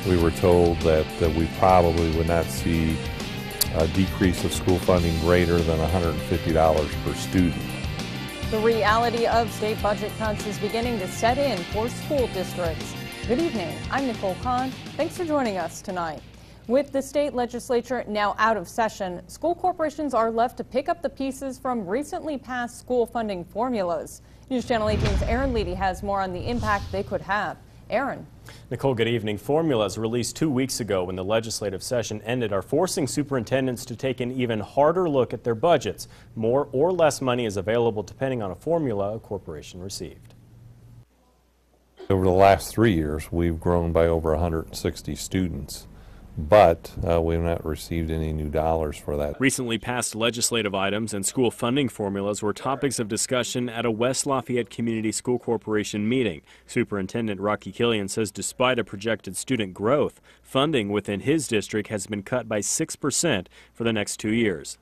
we were told that we probably would not see a decrease of school funding greater than $150 per student. The reality of state budget cuts is beginning to set in for school districts. Good evening, I'm Nicole Kahn. Thanks for joining us tonight. With the state legislature now out of session, school corporations are left to pick up the pieces from recently passed school funding formulas. News Channel 18's Aaron Leedy has more on the impact they could have. Aaron. Nicole, good evening. Formulas released 2 weeks ago when the legislative session ended are forcing superintendents to take an even harder look at their budgets. More or less money is available depending on a formula a corporation received. Over the last 3 years, we've grown by over 160 students, but we have not received any new dollars for that. Recently passed legislative items and school funding formulas were topics of discussion at a West Lafayette Community School Corporation meeting. Superintendent Rocky Killian says despite a projected student growth, funding within his district has been cut by 6% for the next 2 years.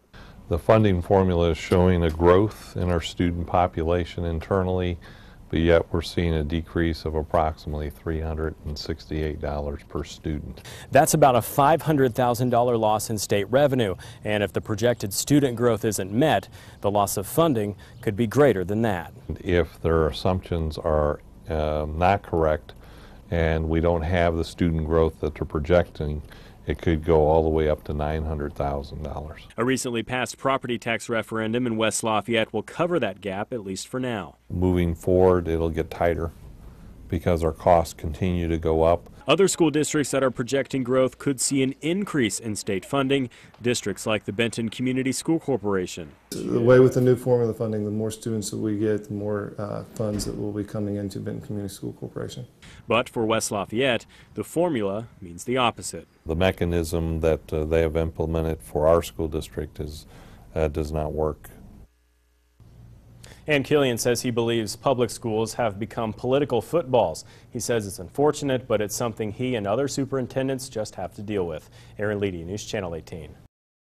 The funding formula is showing a growth in our student population internally, but yet we're seeing a decrease of approximately $368 per student. That's about a $500,000 loss in state revenue, and if the projected student growth isn't met, the loss of funding could be greater than that. If their assumptions are not correct and we don't have the student growth that they're projecting, it could go all the way up to $900,000. A recently passed property tax referendum in West Lafayette will cover that gap, at least for now. Moving forward, it'll get tighter because our costs continue to go up. Other school districts that are projecting growth could see an increase in state funding, districts like the Benton Community School Corporation. The way with the new formula funding, the more students that we get, the more funds that will be coming into Benton Community School Corporation. But for West Lafayette, the formula means the opposite. The mechanism that they have implemented for our school district does not work. And Killian says he believes public schools have become political footballs. He says it's unfortunate, but it's something he and other superintendents just have to deal with. Aaron Leedy, News Channel 18.